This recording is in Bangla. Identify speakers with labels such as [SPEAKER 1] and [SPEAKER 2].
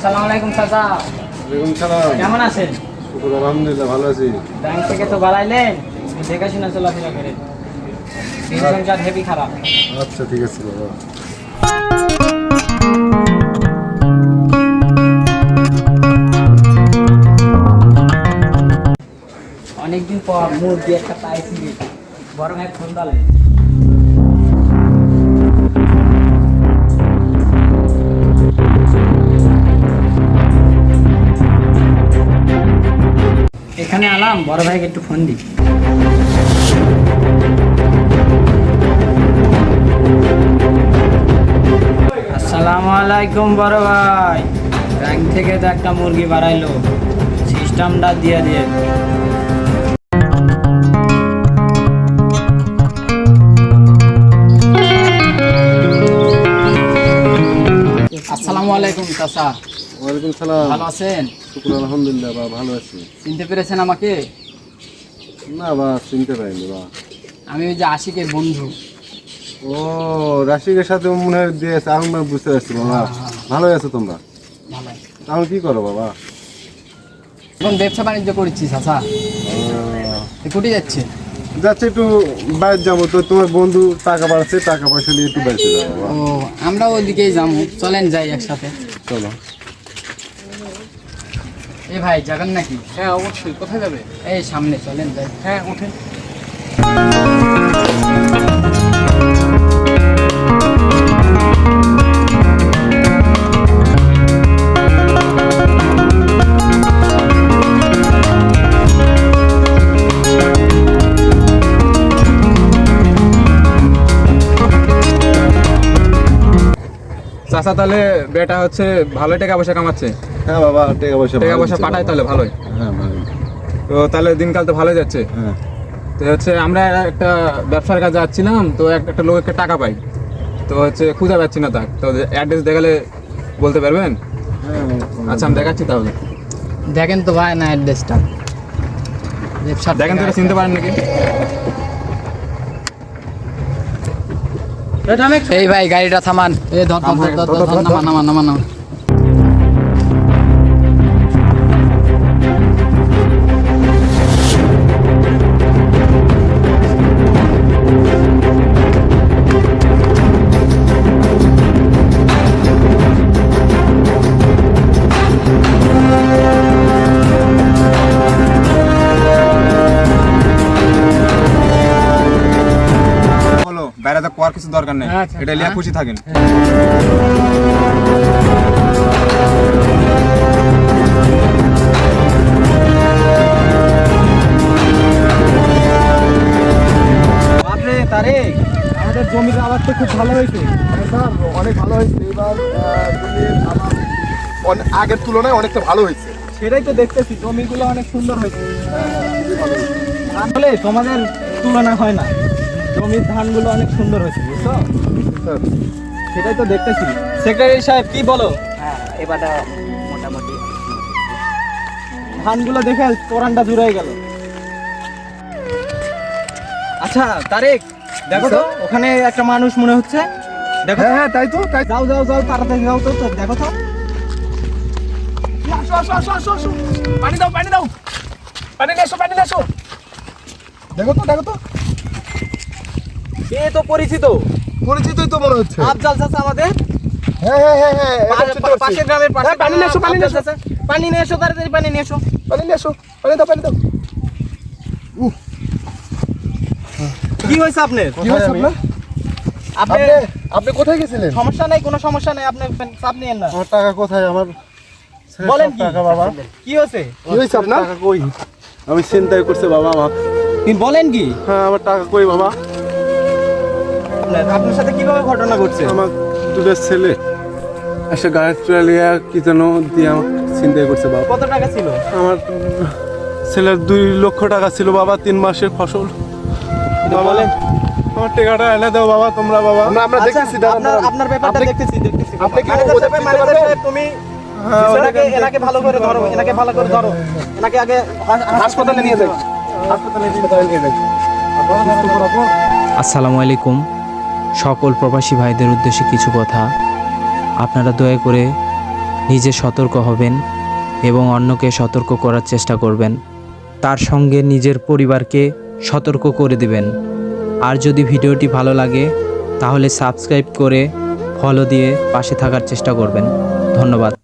[SPEAKER 1] আসসালামু আলাইকুম চাচা।
[SPEAKER 2] ওয়ালাইকুম সালাম।
[SPEAKER 1] কেমন আছেন?
[SPEAKER 2] শুকুর আলহামদুলিল্লাহ, ভালো আছি।
[SPEAKER 1] ব্যাংক থেকে তো বাড়াইলেন, দেখাশোনা চলাফেরা করে। দিন সংসার হেভি খারাপ।
[SPEAKER 2] আচ্ছা ঠিক আছে বাবা।
[SPEAKER 1] অনেকদিন পর মুখ দিয়ে একটা পাইছি, বড় ভাই ফোন দিলেন। এখানে আলাম, বড় ভাইকে একটু ফোন দিই। আসসালামু আলাইকুম বড় ভাই। ব্যাংক থেকে তো একটা মুরগি বাড়াইলো, সিস্টেমটা দিয়ে দিয়ে। আসসালামু আলাইকুম চাচা।
[SPEAKER 2] ওয়ালাইকুম সালাম।
[SPEAKER 1] ভালো আছেন?
[SPEAKER 2] শুকুর আলহামদুলিল্লাহ বা ভালো আছি।
[SPEAKER 1] চিনতে পেরেছেন আমাকে?
[SPEAKER 2] না বা চিনতে পারিনি বা।
[SPEAKER 1] আমি ওই যে আশিকের বন্ধু।
[SPEAKER 2] ও রাশিকের সাথে মনে হয় দিয়েছে, আমি বুঝতে পারছি বাবা। ভালো আছো তোমরা?
[SPEAKER 1] ভালো।
[SPEAKER 2] তাহলে কি করো বাবা?
[SPEAKER 1] এখন ব্যবসা বাণিজ্য করছি চাচা। কোটি যাচ্ছে?
[SPEAKER 2] যাচ্ছে একটু বাইরে যাবো, তো তোমার বন্ধু টাকা বাড়াচ্ছে, টাকা পয়সা নিয়ে একটু বাইরে যাবো বাবা।
[SPEAKER 1] ও আমরা ওদিকেই যাবো, চলেন যাই একসাথে।
[SPEAKER 2] চলো।
[SPEAKER 1] এই ভাই যাবেন নাকি?
[SPEAKER 3] হ্যাঁ অবশ্যই। কোথায় যাবে?
[SPEAKER 1] এই সামনে চলেন যাই।
[SPEAKER 3] হ্যাঁ ওঠেন।
[SPEAKER 4] চাচা তাহলে বেটা হচ্ছে ভালো টাকা পয়সা কামাচ্ছে।
[SPEAKER 2] হ্যাঁ বাবা, টাকা পয়সা
[SPEAKER 4] পাঠায় তাহলে ভালোই।
[SPEAKER 2] হ্যাঁ ভালো।
[SPEAKER 4] তো তাহলে দিনকাল তো ভালো যাচ্ছে।
[SPEAKER 2] হ্যাঁ
[SPEAKER 4] তো হচ্ছে আমরা একটা ব্যবসার কাজে যাচ্ছিলাম, তো একটা লোককে টাকা পাই, তো হচ্ছে খুঁজে পাচ্ছি না, তার তো অ্যাড্রেস দেখালে বলতে পারবেন?
[SPEAKER 2] হ্যাঁ।
[SPEAKER 4] আচ্ছা আমি দেখাচ্ছি তাহলে।
[SPEAKER 1] দেখেন তো ভাই না অ্যাড্রেসটা,
[SPEAKER 4] দেখেন তো, এটা চিনতে পারেন নাকি?
[SPEAKER 1] এই ভাই গাড়িটা থামান। এই ধর ধর ধর ধর ধর, নামা নামা নামা নামা।
[SPEAKER 4] বলো বাইরে তো কোয়ার কিছু দরকার নেই,
[SPEAKER 1] আচ্ছা।
[SPEAKER 4] এটা লিয়া খুশি থাকেন।
[SPEAKER 3] বাপরে তারেক, আমাদের জমির আবাদ তো খুব ভালো হয়েছে।
[SPEAKER 2] স্যার অনেক ভালো হয়েছে এবার, জমির আবাদ আগের তুলনায় অনেকটা ভালো হয়েছে।
[SPEAKER 3] সেটাই তো দেখতেছি, জমিগুলো অনেক সুন্দর হয়েছে। আসলে তোমাদের তুলনা হয় না, জমির ধানগুলো অনেক সুন্দর হয়েছে, বুঝছো?
[SPEAKER 2] স্যার
[SPEAKER 3] সেটাই তো দেখতেছি। সেক্রেটারি সাহেব কি বলো?
[SPEAKER 1] হ্যাঁ এবারটা মোটামুটি।
[SPEAKER 3] ধানগুলো দেখে পরানটা জুড়ে গেল। আচ্ছা তারেক, দেখো তো ওখানে একটা মানুষ মনে হচ্ছে। দেখো।
[SPEAKER 2] হ্যাঁ হ্যাঁ তাই তো, তাই।
[SPEAKER 3] যাও যাও যাও, তাড়াতাড়ি যাও তো, দেখো তো। আসো আসো আসো আসো আসো, পানি দাও পানি দাও, পানি নিয়ে এসো পানি নিয়ে এসো।
[SPEAKER 2] দেখো তো দেখো তো,
[SPEAKER 3] এ তো পরিচিত,
[SPEAKER 2] পরিচিতই তো মনে হচ্ছে।
[SPEAKER 3] আফজাল চাচা আমাদের
[SPEAKER 2] হ্যাঁ হ্যাঁ হ্যাঁ হ্যাঁ, এবার চিনতে পারছি।
[SPEAKER 3] পাশের গ্রামের পাশে।
[SPEAKER 2] হ্যাঁ, পানি নিয়ে এসো, পানি নিয়ে এসো।
[SPEAKER 3] আফজাল চাচা, পানি নিয়ে এসো, তাড়াতাড়ি পানি নিয়ে এসো।
[SPEAKER 2] পানি নিয়ে এসো, পানি দাও পানি দাও।
[SPEAKER 3] কি হয়েছে আপনার?
[SPEAKER 2] কি হয়েছে আপনার?
[SPEAKER 3] আপনি
[SPEAKER 2] আপনি আপনি কোথায় গেছিলেন?
[SPEAKER 3] সমস্যা নাই, কোনো সমস্যা নাই, আপনি চাপ নিয়েন না।
[SPEAKER 2] আমার টাকা কোথায়? আমার
[SPEAKER 3] বলেন
[SPEAKER 2] সব
[SPEAKER 3] কি?
[SPEAKER 2] টাকা বাবা।
[SPEAKER 3] কি হয়েছে?
[SPEAKER 2] কি হয়েছে আপনার? টাকা কই? আমি চিন্তাই করছে বাবা আমার।
[SPEAKER 3] কি বলেন কি?
[SPEAKER 2] হ্যাঁ আমার টাকা কই বাবা?
[SPEAKER 3] আপনার সাথে কিভাবে ঘটনা ঘটছে?
[SPEAKER 2] আমার দুটো ছেলে এসে গাড়ি চালিয়ে কি যেন দিয়ে আমার চিন্তাই করছে বাবা।
[SPEAKER 3] কত টাকা ছিল?
[SPEAKER 2] আমার ছেলের 2 লক্ষ টাকা ছিল বাবা, 3 মাসের ফসল। বাবা
[SPEAKER 3] বলেন।
[SPEAKER 2] আমার টাকাটা এনে দাও বাবা তোমরা বাবা। আমরা
[SPEAKER 3] আচ্ছা,
[SPEAKER 2] দেখতেছি
[SPEAKER 3] আপনার ব্যাপারটা দেখতেছি।
[SPEAKER 2] আপনি কি
[SPEAKER 3] ম্যানেজার
[SPEAKER 2] ওদের
[SPEAKER 3] সাহেব,
[SPEAKER 2] চিনতে
[SPEAKER 3] ম্যানেজার
[SPEAKER 2] পারবেন?
[SPEAKER 3] সাহেব, তুমি
[SPEAKER 2] হ্যাঁ,
[SPEAKER 3] এনাকে ভালো করে ধরো, এনাকে ভালো করে ধরো, এনাকে আগে হাসপাতালে নিয়ে যাই। হাসপাতালে নিয়ে যাই।
[SPEAKER 5] আসসালামু আলাইকুম। সকল প্রবাসী ভাইদের উদ্দেশ্যে কিছু কথা। আপনারা দয়া করে নিজে সতর্ক হবেন এবং অন্যকে সতর্ক করার চেষ্টা করবেন। তার সঙ্গে নিজের পরিবারকে সতর্ক করে দিবেন। আর যদি ভিডিওটি ভালো লাগে তাহলে সাবস্ক্রাইব করে ফলো দিয়ে পাশে থাকার চেষ্টা করবেন। ধন্যবাদ।